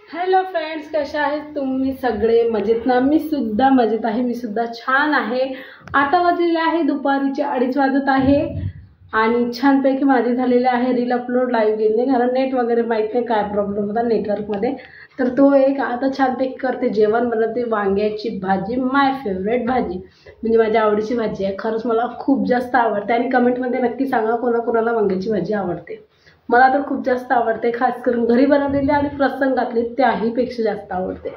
Hello friends, कशा आहेत तुम्ही सगळे? मजेत ना? मी सुद्धा मजेत आहे, मी सुद्धा छान आहे। आता वाजलेले आहे दुपारीचे 2:30 वाजत आहे आणि छानपैकी माझी झालेले आहे रील अपलोड लाईव्ह गेले, कारण नेट वगैरे माहीत नाही काय प्रॉब्लेम होता नेटवर्कमध्ये। तर तो एक आता छानपैकी करते, जेवण बनवते, वांग्याची भाजी, माय फेवरेट भाजी, म्हणजे माझ्या आवडीची भाजी आहे। खरंच मला खूप जास्त आवडते आणि कमेंटमध्ये नक्की सांगा कोणाकोणाला वांग्याची भाजी आवडते। मला तर खूप जास्त आवडते, खास करून घरी बनवलेली आणि प्रसंगातली त्याहीपेक्षा जास्त आवडते।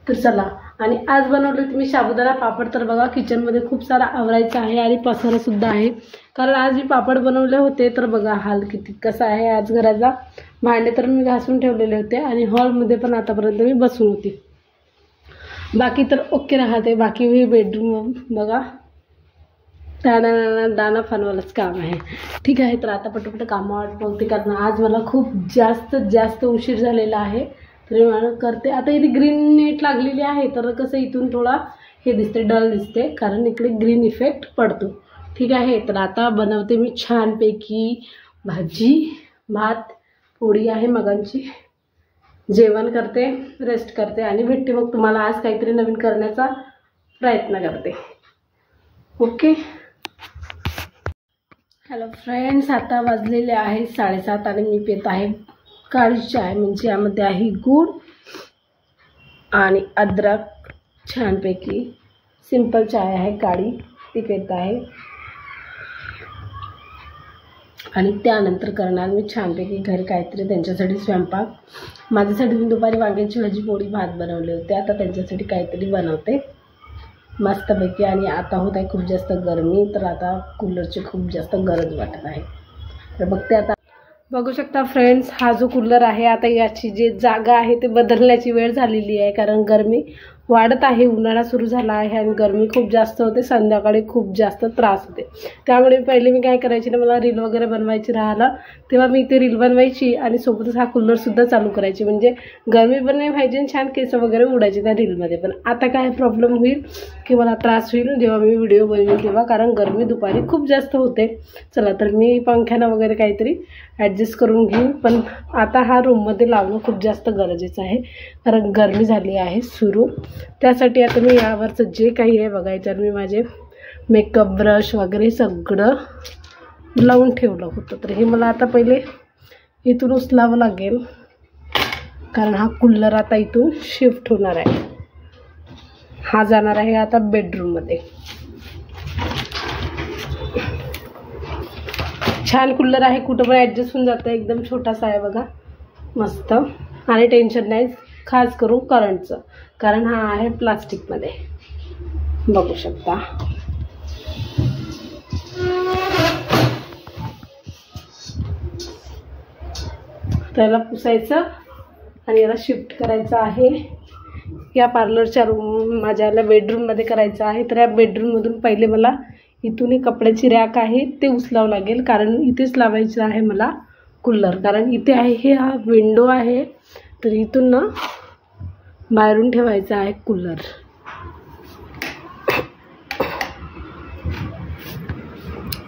तर चला, आणि आज बनवले मी साबुदाणा पापड। तर बघा, किचनमध्ये खूप सारा आवरायचं आहे आणि पसारा सुद्धा आहे, कारण आज मी पापड बनवले होते। तर बघा हाल किती कसा आहे आज घराचा। भांडे तर मी घासून ठेवलेले होते आणि हॉलमध्ये पण आतापर्यंत मी बसून होती, बाकी तर ओके राहते। बाकी ही बेडरूम बघा, दाना फनवालंच काम आहे। ठीक आहे, तर आता पटपट कामावर बघते, कारण आज मला खूप जास्त उशीर झालेला आहे। तरी मला करते। आता इथे ग्रीन नेट लागलेली आहे, तर कसं इथून थोडा हे दिसते, डल दिसते, कारण इकडे ग्रीन इफेक्ट पडतो। ठीक आहे, तर आता बनवते मी छानपैकी भाजी, भात, पोळी आहे मगांची, जेवण करते, रेस्ट करते आणि भेटते मग तुम्हाला। आज काहीतरी नवीन करण्याचा प्रयत्न करते। ओके, हॅलो फ्रेंड्स, आता वाजलेले आहे 7:30 आणि मी पित आहे काळी चाय, म्हणजे यामध्ये आहे गूळ आणि अद्रक। छानपैकी सिंपल चाय आहे, काळी, ती पित आहे। आणि त्यानंतर करणार मी छानपैकी घरी काहीतरी त्यांच्यासाठी स्वयंपाक। माझ्यासाठी मी दुपारी वांग्याची भाजी, पोळी, भात बनवले होते, आता त्यांच्यासाठी काहीतरी बनवते मस्तपैकी। आणि आता होत आहे खूप जास्त गरमी, तर आता कूलरची खूप जास्त गरज वाटत आहे। तर बघते आता, बघू शकता फ्रेंड्स, हा जो कूलर आहे आता याची जी जागा आहे ते बदलण्याची वेळ झालेली आहे, कारण गरमी वाढत आहे, उन्हाळा सुरू झाला आहे आणि गरमी खूप जास्त होते, संध्याकाळी खूप जास्त त्रास होते। त्यामुळे पहिले मी काय करायची ना, मला रील वगैरे बनवायची राहिलं तेव्हा मी इथे रील बनवायची आणि सोबतच हा कूलरसुद्धा चालू करायची, म्हणजे गरमी पण नाही पाहिजे, छान केस वगैरे उडायचे त्या रीलमध्ये। पण आता काय प्रॉब्लेम होईल की मला त्रास होईल जेव्हा मी व्हिडिओ बनवेल तेव्हा, कारण गरमी दुपारी खूप जास्त होते। चला, तर मी पंख्यानं वगैरे काहीतरी ॲडजस्ट करून घेईन, पण आता हा रूममध्ये लावणं खूप जास्त गरजेचं आहे, कारण गरमी झाली आहे सुरू। त्यासाठी आता मी यावरचं जे काही आहे बघायचं, मी माझे मेकअप ब्रश वगैरे सगळं लावून ठेवलं होतं। तर हे मला आता पहिले इथून उचलावं लागेल, कारण हा कूलर आता इथून शिफ्ट होणार आहे, हा जाणार आहे आता बेडरूममध्ये। छान कूलर आहे, कुठं पण ॲडजस्ट होऊन जातं, एकदम छोटासा आहे बघा, मस्त, आणि टेन्शन नाही खास करून करंटचं, कारण हा आहे प्लास्टिकमध्ये, बघू शकता। त्याला पुसायचं आणि याला शिफ्ट करायचं आहे या पार्लरच्या रूम, माझ्याला बेडरूममध्ये करायचं आहे। तर या बेडरूममधून पहिले मला इथून एक कपड्याची रॅक आहे ते उचलावं लागेल, कारण इथेच लावायचं आहे मला कूलर, कारण इथे आहे हे हा विंडो आहे, तर इथून ना बाहेरून ठेवायचा आहे कूलर।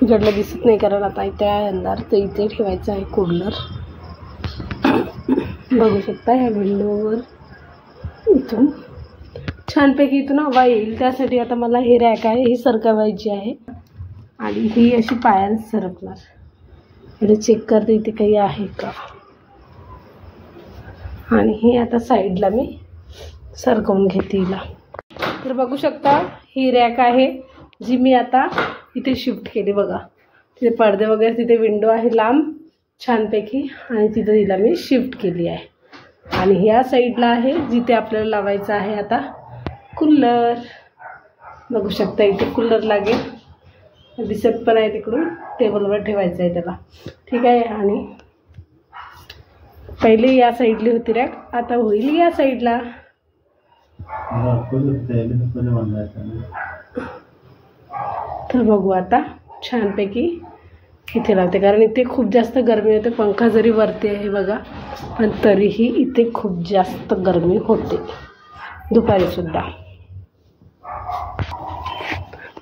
इकडलं दिसत नाही, कारण आता इथे आहे अंधार, तर इथे ठेवायचं आहे कूलर, बघू शकता ह्या विंडोवर इथून छानपैकी इथून हवा येईल, त्यासाठी आता मला हे रॅक आहे ही सरकवायची आहे आणि ही अशी पायाने सरकणार। इथे चेक करते इथे काही आहे का, आणि हे आता साईडला मी सरकवून घेते हिला। तर बघू शकता ही रॅक आहे जी मी आता इथे शिफ्ट केली, बघा तिथे पडदे वगैरे, तिथे विंडो आहे लांब छानपैकी, आणि तिथे तिला मी शिफ्ट केली आहे। आणि ह्या साईडला आहे जिथे आपल्याला लावायचं आहे आता कूलर, बघू शकता इथे कूलर लागेल, दिसत पण आहे, तिकडून टेबलवर ठेवायचं आहे त्याला। ठीक आहे, आणि पहिले या साईडली होती रॅक, आता होईल या साईडला। तर बघू आता छानपैकी इथे लावते, कारण इथे खूप जास्त गरमी होते, पंखा जरी वरती आहे बघा, पण तरीही इथे खूप जास्त गरमी होते दुपारीसुद्धा।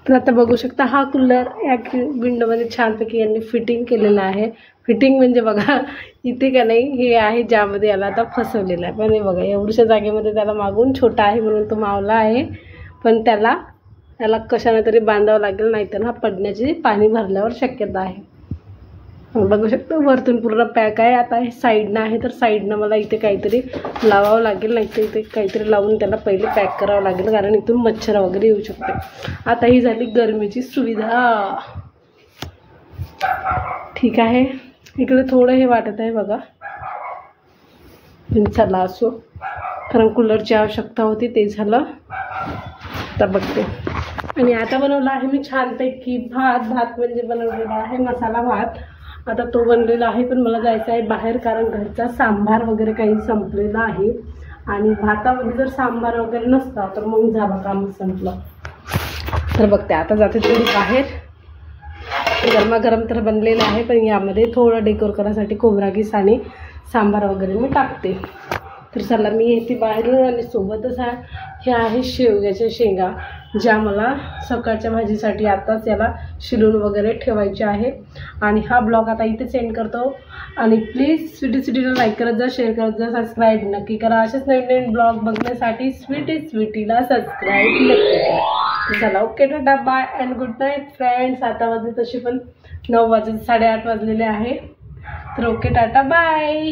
तर आता बघू शकता हा कूलर या विंडोमध्ये छानपैकी यांनी फिटिंग केलेला आहे, फिटिंग म्हणजे बघा इथे का नाही हे आहे ज्यामध्ये याला आता फसवलेलं आहे. पण हे बघा एवढ्याशा जागेमध्ये त्याला मागून छोटा आहे म्हणून तो मावला आहे, पण त्याला कशाने तरी बांधावं लागेल, नाहीतर हा पडण्याची पाणी भरल्यावर शक्यता आहे. बघू शकतो वरतून पूर्ण पॅक आहे. आता हे साईडनं आहे तर साईडनं मला इथे काहीतरी लावावं लागेल, नाहीतर इथे काहीतरी लावून त्याला पहिले पॅक करावं लागेल, कारण इथून मच्छर वगैरे येऊ शकते. आता ही झाली गरमीची सुविधा. ठीक आहे, इकडे थोडं हे वाटत आहे बघा, पण चला असो, कारण कूलरची आवश्यकता होती ते झालं. आता बघते. आणि आता बनवला आहे मी छानपैकी भात म्हणजे बनवलेला आहे मसाला भात. आता तो बनलेला आहे, पण मला जायचं आहे बाहेर, कारण घरचा सांबार वगैरे काही संपलेला आहे. आणि भातामध्ये जर सांबार वगैरे नसता तर मग झालं काम संपलं. तर बघते आता जाते थोडी बाहेर. गरमागरम तर बनलेलं आहे, पण यामध्ये थोडं डेकोर करायसाठी खोबरा किस आणि सांबार वगैरे मी टाकते. तर चला मी येते बाहेरून. आणि सोबतच हे आहे शेवग्याच्या शेंगा, ज्या मला सकाळच्या भाजीसाठी आताच याला शिलून वगैरे ठेवायचे आहे. आणि हा ब्लॉग आता इथे सेंड करतो. आणि प्लीज स्वीटीला लाईक करत जा, शेअर करत जा, सबस्क्राईब नक्की करा. असेच नवीन ब्लॉग बघण्यासाठी स्वीटीला सबस्क्राईब नक्की करा. चला okay, tata bye and good night friends. आता वाजले तसे पण 9 वाजले, 8:30 वाजलेले आहे. तर ओके, टाटा बाय.